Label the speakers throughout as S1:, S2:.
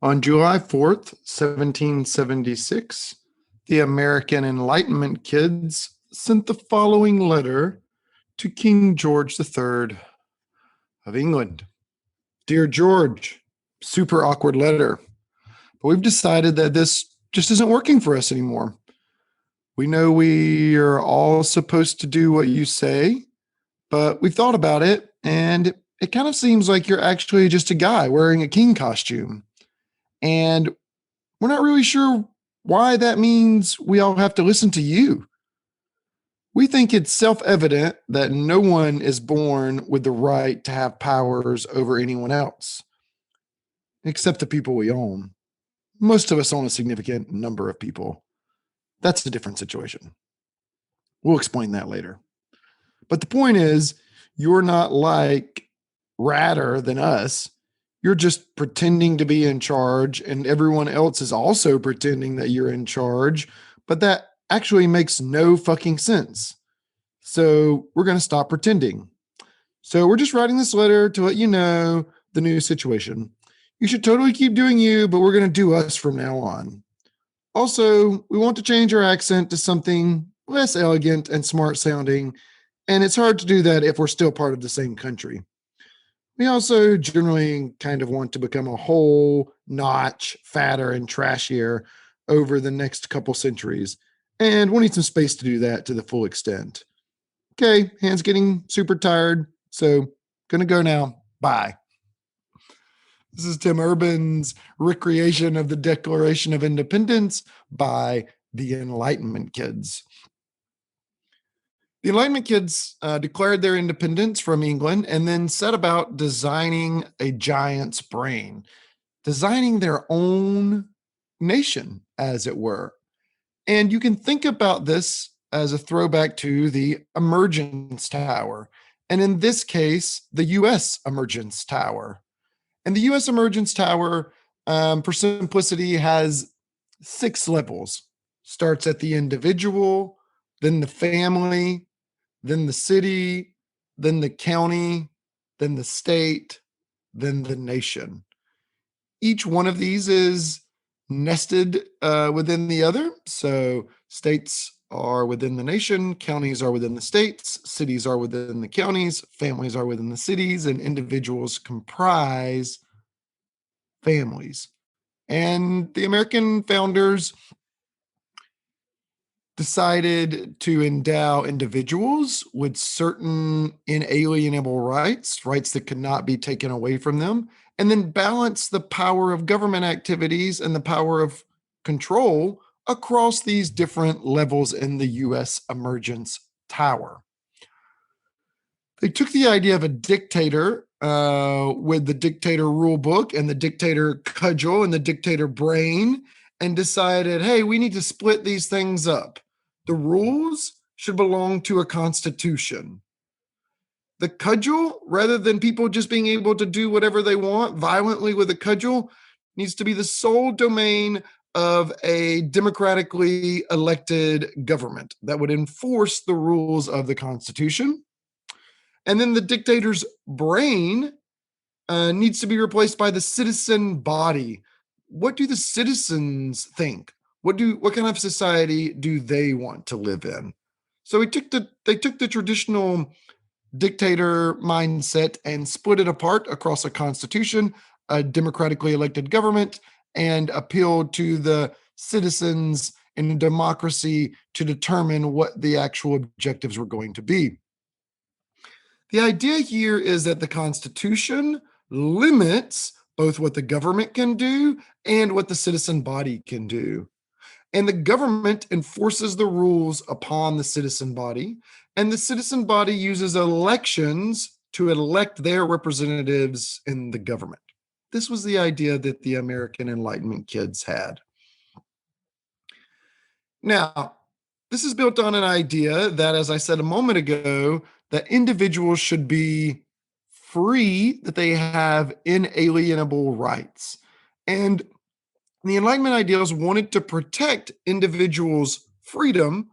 S1: On July 4th, 1776, the American Enlightenment kids sent the following letter to King George III of England. Dear George, super awkward letter, but we've decided that this just isn't working for us anymore. We know we are all supposed to do what you say, but we've thought about it, and it kind of seems like you're actually just a guy wearing a king costume. And we're not really sure why that means we all have to listen to you. We think it's self evident that no one is born with the right to have powers over anyone else, except the people we own. Most of us own a significant number of people. That's a different situation. We'll explain that later. But the point is, you're not like radder than us. You're just pretending to be in charge, and everyone else is also pretending that you're in charge, but that actually makes no fucking sense. So we're going to stop pretending. So we're just writing this letter to let you know the new situation. You should totally keep doing you, but we're going to do us from now on. Also, we want to change our accent to something less elegant and smart sounding, and it's hard to do that if we're still part of the same country. We also generally kind of want to become a whole notch fatter and trashier over the next couple centuries, and we'll need some space to do that to the full extent. Okay, hands getting super tired, so gonna go now. Bye. This is Tim Urban's recreation of the Declaration of Independence by the Enlightenment kids. The Enlightenment kids declared their independence from England and then set about designing a giant's brain, designing their own nation, as it were. And you can think about this as a throwback to the Emergence Tower. And in this case, the US Emergence Tower. And the US Emergence Tower, for simplicity, has 6 levels. Starts at the individual, then the family, then the city, then the county, then the state, then the nation. Each one of these is nested within the other. So states are within the nation, counties are within the states, cities are within the counties, families are within the cities, and individuals comprise families. And the American founders decided to endow individuals with certain inalienable rights, rights that could not be taken away from them, and then balance the power of government activities and the power of control across these different levels in the US Emergence Tower. They took the idea of a dictator with the dictator rule book and the dictator cudgel and the dictator brain and decided, hey, we need to split these things up. The rules should belong to a constitution. The cudgel, rather than people just being able to do whatever they want violently with a cudgel, needs to be the sole domain of a democratically elected government that would enforce the rules of the Constitution. And then the dictator's brain needs to be replaced by the citizen body. What do the citizens think? What kind of society do they want to live in? So they took the traditional dictator mindset and split it apart across a constitution, a democratically elected government, and appealed to the citizens in a democracy to determine what the actual objectives were going to be. The idea here is that the Constitution limits both what the government can do and what the citizen body can do. And the government enforces the rules upon the citizen body, and the citizen body uses elections to elect their representatives in the government. This was the idea that the American Enlightenment kids had. Now, this is built on an idea that, as I said a moment ago, that individuals should be free, that they have inalienable rights. And the Enlightenment ideals wanted to protect individuals' freedom,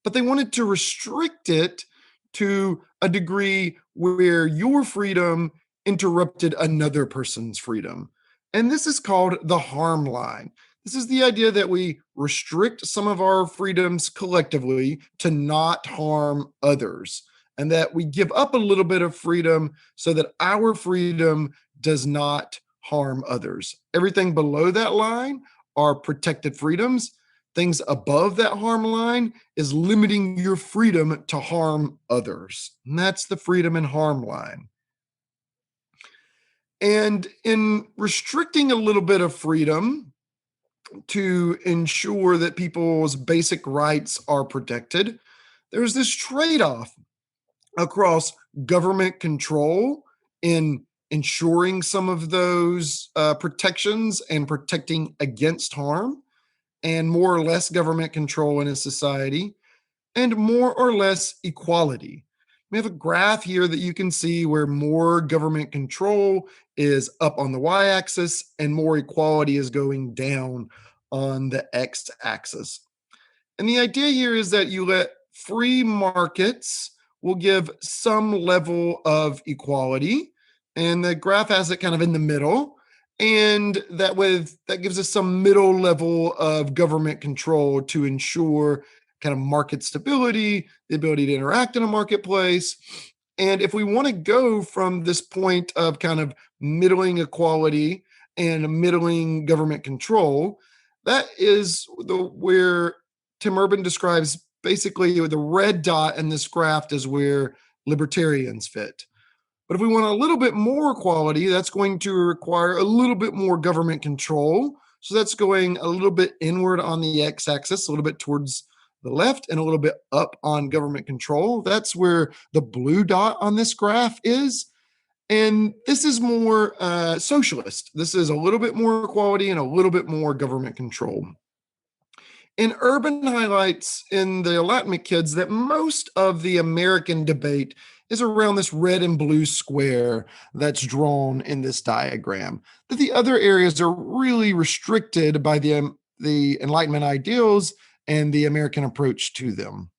S1: but they wanted to restrict it to a degree where your freedom interrupted another person's freedom. And this is called the harm line. This is the idea that we restrict some of our freedoms collectively to not harm others, and that we give up a little bit of freedom so that our freedom does not harm others. Everything below that line are protected freedoms. Things above that harm line is limiting your freedom to harm others. And that's the freedom and harm line. And in restricting a little bit of freedom to ensure that people's basic rights are protected, there's this trade off across government control in ensuring some of those protections and protecting against harm, and more or less government control in a society, and more or less equality. We have a graph here that you can see where more government control is up on the y-axis and more equality is going down on the x-axis. And the idea here is that you let free markets will give some level of equality, and the graph has it kind of in the middle, and that gives us some middle level of government control to ensure kind of market stability, the ability to interact in a marketplace. And if we want to go from this point of kind of middling equality and middling government control, that is where Tim Urban describes basically the red dot in this graph is where libertarians fit. But if we want a little bit more equality, that's going to require a little bit more government control. So that's going a little bit inward on the x-axis, a little bit towards the left, and a little bit up on government control. That's where the blue dot on this graph is. And this is more socialist. This is a little bit more equality and a little bit more government control. And Urban highlights in the Enlightenment Kids that most of the American debate is around this red and blue square that's drawn in this diagram. That the other areas are really restricted by the Enlightenment ideals and the American approach to them.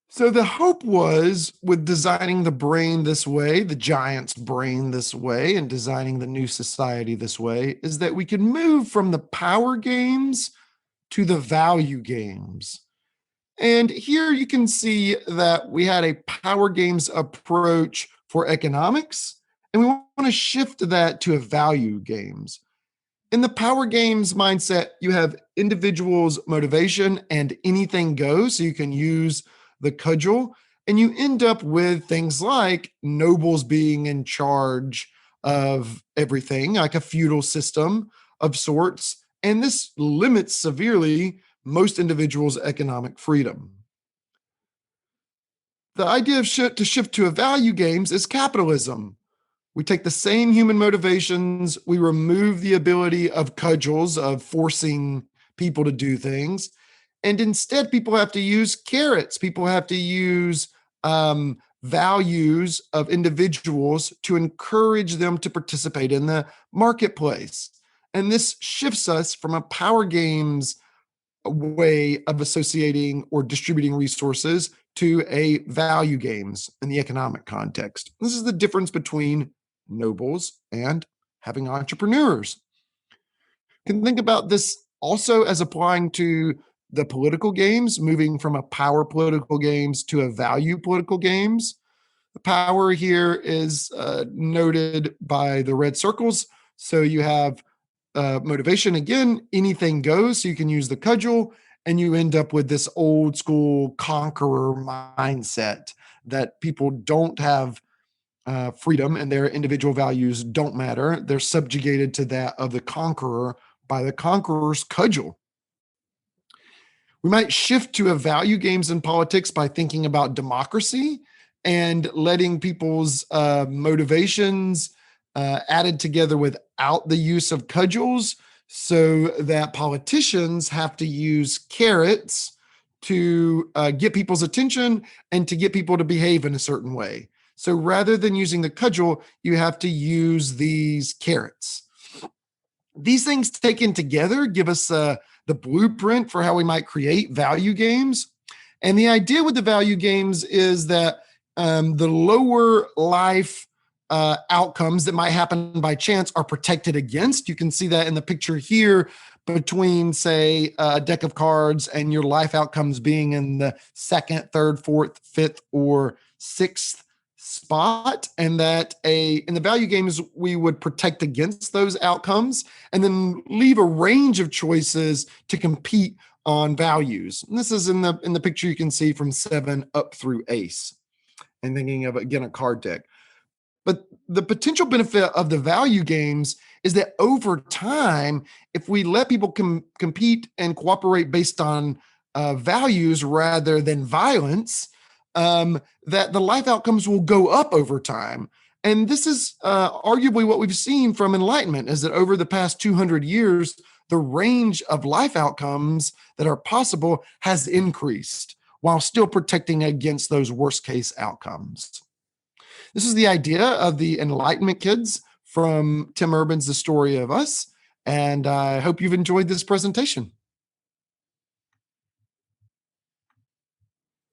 S1: So the hope was with designing the brain this way, the giant's brain this way, and designing the new society this way, is that we could move from the power games to the value games. And here you can see that we had a power games approach for economics, and we want to shift that to a value games. In the power games mindset, you have individuals' motivation and anything goes, so you can use the cudgel, and you end up with things like nobles being in charge of everything, like a feudal system of sorts, and this limits severely most individuals' economic freedom. The idea of to shift to a value games is capitalism. We take the same human motivations, we remove the ability of cudgels, of forcing people to do things, and instead people have to use carrots. People have to use values of individuals to encourage them to participate in the marketplace. And this shifts us from a power games way of associating or distributing resources to a value games in the economic context. This is the difference between nobles and having entrepreneurs. You can think about this also as applying to the political games, moving from a power political games to a value political games. The power here is noted by the red circles. So you have motivation, again, anything goes. So you can use the cudgel, and you end up with this old school conqueror mindset that people don't have freedom and their individual values don't matter. They're subjugated to that of the conqueror by the conqueror's cudgel. We might shift to a value games in politics by thinking about democracy and letting people's motivations added together without the use of cudgels, so that politicians have to use carrots to get people's attention and to get people to behave in a certain way. So rather than using the cudgel, you have to use these carrots. These things taken together give us the blueprint for how we might create value games. And the idea with the value games is that the lower life outcomes that might happen by chance are protected against. You can see that in the picture here between, say, a deck of cards and your life outcomes being in the second, third, fourth, fifth, or sixth spot, and that in the value games we would protect against those outcomes and then leave a range of choices to compete on values. And this is in the picture you can see from 7 up through ace, and thinking of, again, a card deck. But the potential benefit of the value games is that over time, if we let people compete and cooperate based on values rather than violence, that the life outcomes will go up over time. And this is arguably what we've seen from Enlightenment, is that over the past 200 years, the range of life outcomes that are possible has increased while still protecting against those worst case outcomes. This is the idea of the Enlightenment kids from Tim Urban's The Story of Us, and I hope you've enjoyed this presentation.